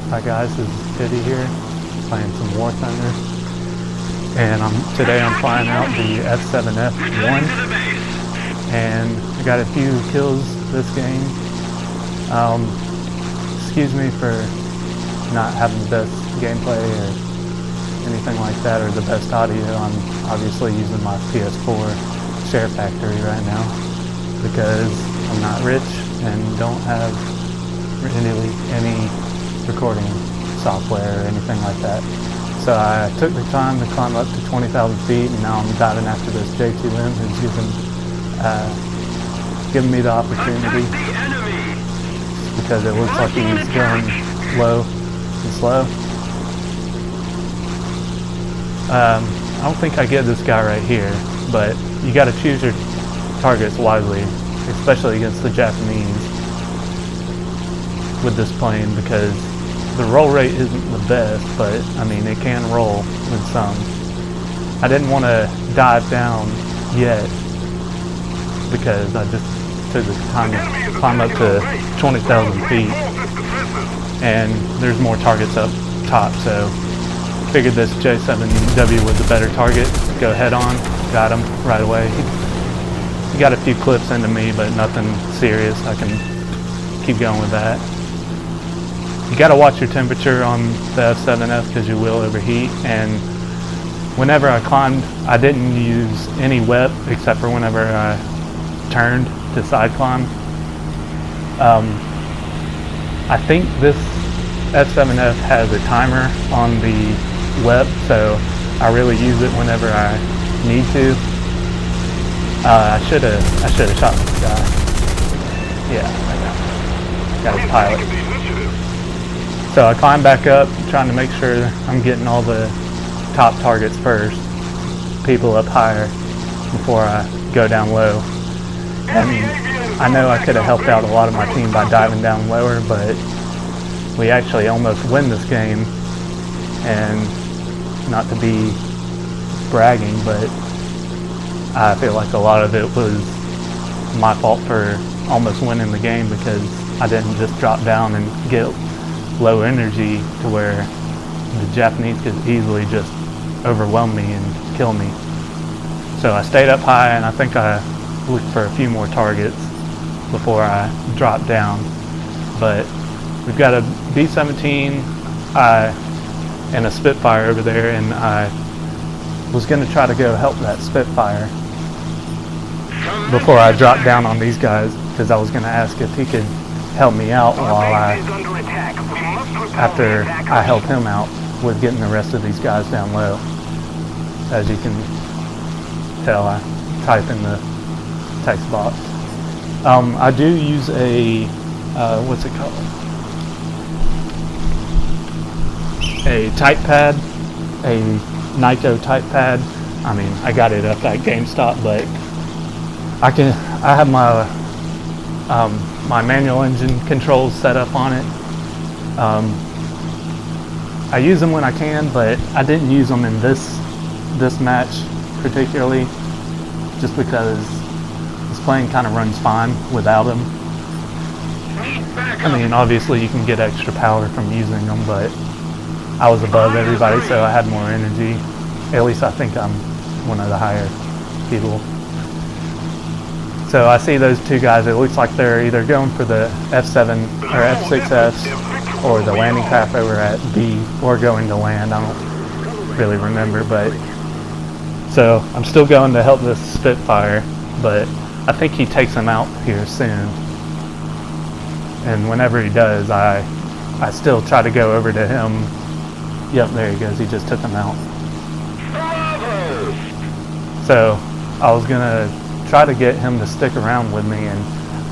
Hi guys, this is Teddy here, playing some War Thunder, and today I'm flying out the F7F-1, and I got a few kills this game. Excuse me for not having the best gameplay or anything like that, or the best audio. I'm obviously using my PS4 SHAREfactory right now because I'm not rich and don't have really any recording software or anything like that. So I took the time to climb up to 20,000 feet, and now I'm diving after this J2M who's giving me the opportunity because it looks like he's going low and slow. I don't think I get this guy right here, but you got to choose your targets wisely, especially against the Japanese with this plane, because the roll rate isn't the best, but I mean it can roll with some. I didn't want to dive down yet because I just took the time to climb up to 20,000 feet, and there's more targets up top, so figured this J7W was a better target. Go head on, got him right away. He got a few clips into me, but nothing serious. I can keep going with that. You got to watch your temperature on the F7F because you will overheat, and whenever I climbed, I didn't use any wet except for whenever I turned to side climb. I think this F7F has a timer on the web, so I really use it whenever I need to. I should have shot this guy. Yeah, I got his pilot. So I climb back up, trying to make sure I'm getting all the top targets first, people up higher before I go down low. And I know I could have helped out a lot of my team by diving down lower, but we actually almost win this game. And not to be bragging, but I feel like a lot of it was my fault for almost winning the game, because I didn't just drop down and get low energy to where the Japanese could easily just overwhelm me and kill me. So I stayed up high, and I think I looked for a few more targets before I dropped down. But we've got a B-17 and a Spitfire over there, and I was going to try to go help that Spitfire before I dropped down on these guys, because I was going to ask if he could help me out after I help him out with getting the rest of these guys down low. As you can tell, I type in the text box. I do use a what's it called? A type pad, a Nico type pad. I mean, I got it up at GameStop, but I have my my manual engine controls set up on it. I use them when I can, but I didn't use them in this match particularly, just because this plane kind of runs fine without them. I mean, obviously you can get extra power from using them, but I was above everybody, so I had more energy. At least I think I'm one of the higher people. So I see those two guys. It looks like they're either going for the F7 or F6Fs or the landing craft over at B, or going to land. I don't really remember, but so I'm still going to help this Spitfire, but I think he takes him out here soon. And whenever he does, I still try to go over to him. Yep, there he goes. He just took him out. So I was gonna try to get him to stick around with me, and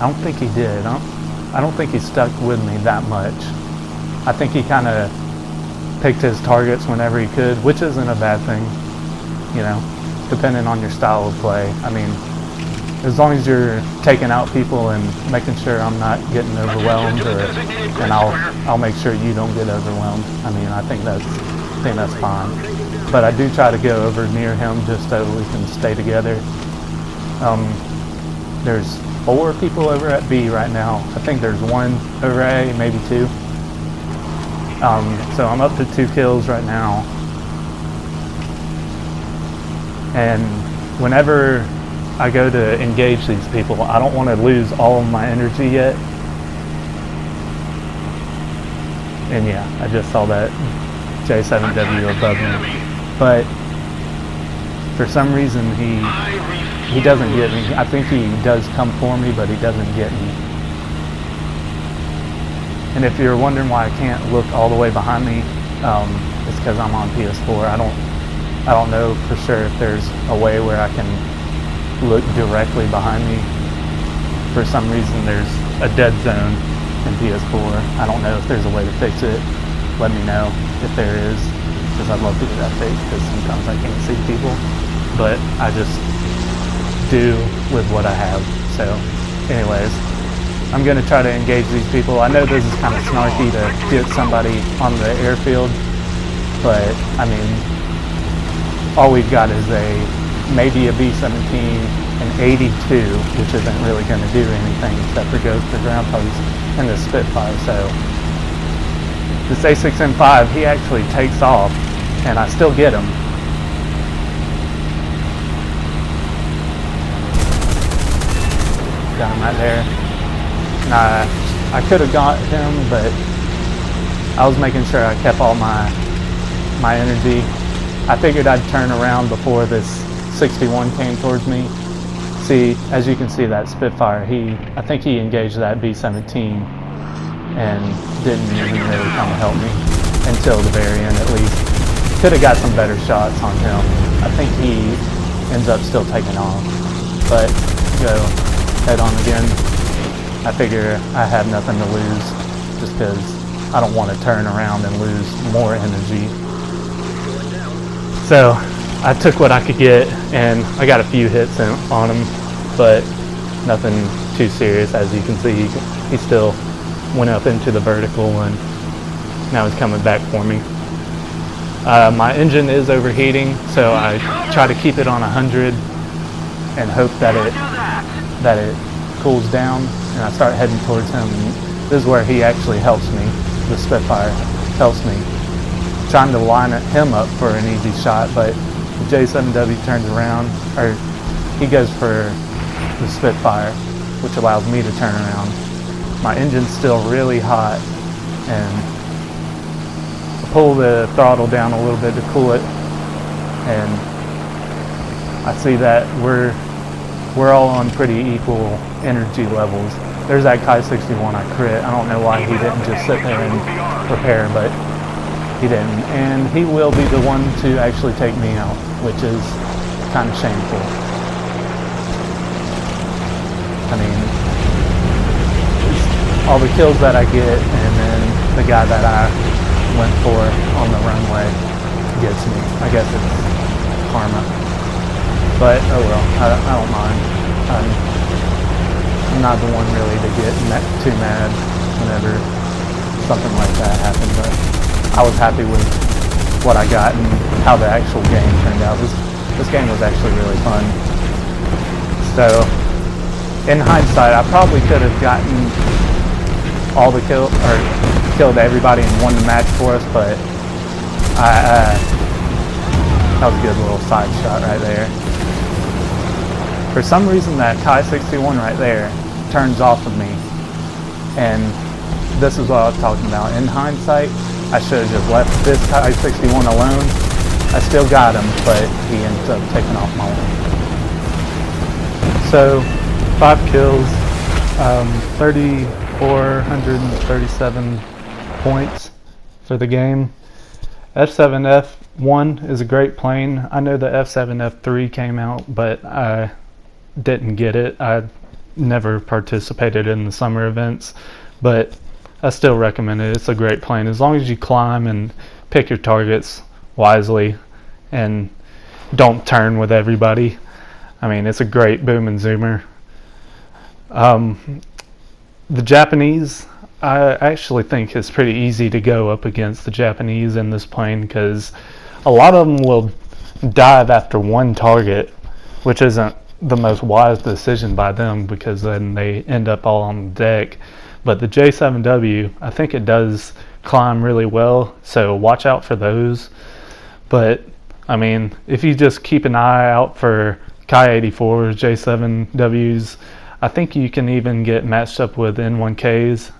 I don't think he did. I don't think he stuck with me that much. I think he kind of picked his targets whenever he could, which isn't a bad thing, you know, depending on your style of play. I mean, as long as you're taking out people and making sure I'm not getting overwhelmed, and I'll make sure you don't get overwhelmed. I mean, I think that's fine. But I do try to go over near him just so we can stay together. There's 4 people over at B right now. I think there's 1 over A, maybe 2. So I'm up to 2 kills right now. And whenever I go to engage these people, I don't want to lose all of my energy yet. And yeah, I just saw that J7W above me. But for some reason he doesn't get me. I think he does come for me, but he doesn't get me. And if you're wondering why I can't look all the way behind me, it's because I'm on PS4. I don't know for sure if there's a way where I can look directly behind me. For some reason there's a dead zone in PS4. I don't know if there's a way to fix it. Let me know if there is, because I'd love to get that fixed, because sometimes I can't see people, but I just do with what I have. So anyways, I'm going to try to engage these people. I know this is kind of snarky to get somebody on the airfield, but I mean, all we've got is maybe a B-17, an 82, which isn't really going to do anything except for go for ground posts, and the Spitfire. So this A6M5, he actually takes off, and I still get him. Got him right there. And I could have got him, but I was making sure I kept all my energy. I figured I'd turn around before this 61 came towards me. See, as you can see, that Spitfire, I think he engaged that B-17 and didn't even really come to help me until the very end, at least. Could have got some better shots on him. I think he ends up still taking off, but go head on again. I figure I have nothing to lose, just because I don't want to turn around and lose more energy. So I took what I could get, and I got a few hits on him, but nothing too serious. As you can see, he still went up into the vertical, and now he's coming back for me. My engine is overheating, so I try to keep it on 100 and hope that it cools down, and I start heading towards him. And this is where he actually helps me. The Spitfire helps me. Trying to line him up for an easy shot, but the J7W turns around, or he goes for the Spitfire, which allows me to turn around. My engine's still really hot, and I pull the throttle down a little bit to cool it, and I see that we're all on pretty equal energy levels. There's that Kai 61 I crit. I don't know why he didn't just sit there and repair, but he didn't, and he will be the one to actually take me out, which is kind of shameful. I mean, all the kills that I get, and then the guy that I went for on the runway gets me. I guess it's karma, but oh well, I don't mind. I'm not the one really to get too mad whenever something like that happens, but I was happy with what I got and how the actual game turned out. This game was actually really fun. So, in hindsight, I probably could have gotten all the killed everybody and won the match for us, but that was a good little side shot right there. For some reason, that Kai 61 right there turns off of me, and this is what I was talking about. In hindsight, I should have just left this Kai 61 alone. I still got him, but he ends up taking off my lane. So, 5 kills, 3,437 points for the game. F7F-1 is a great plane. I know the F7F-3 came out, but I didn't get it. I never participated in the summer events, but I still recommend it. It's a great plane as long as you climb and pick your targets wisely and don't turn with everybody. I mean, it's a great boom and zoomer. The Japanese, I actually think it's pretty easy to go up against the Japanese in this plane, because a lot of them will dive after one target, which isn't the most wise decision by them, because then they end up all on the deck. But the J7W, I think it does climb really well, so watch out for those. But I mean, if you just keep an eye out for Chi-84s, J7Ws, I think you can even get matched up with N1Ks.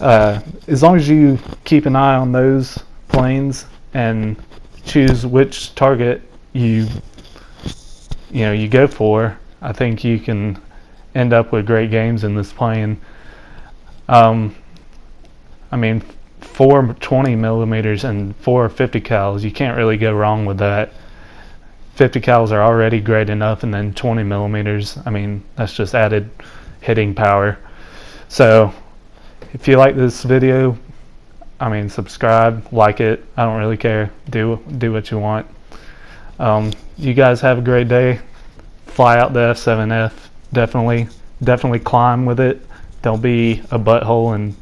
As long as you keep an eye on those planes and choose which target you go for, I think you can end up with great games in this plane. I mean, 4 20 millimeters and 4 50 cals, you can't really go wrong with that. 50 cals are already great enough, and then 20 millimeters, I mean, that's just added hitting power. So if you like this video, I mean, subscribe, like it, I don't really care, do what you want. You guys have a great day. Fly out the F7F, definitely climb with it. Don't be a butthole and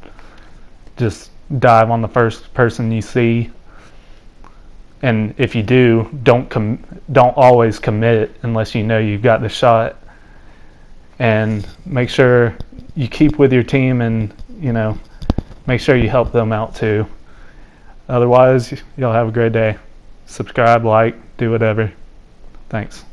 just dive on the first person you see. And if you do, don't always commit unless you know you've got the shot. And make sure you keep with your team, and make sure you help them out too. Otherwise, you'll have a great day. Subscribe, like, do whatever. Thanks.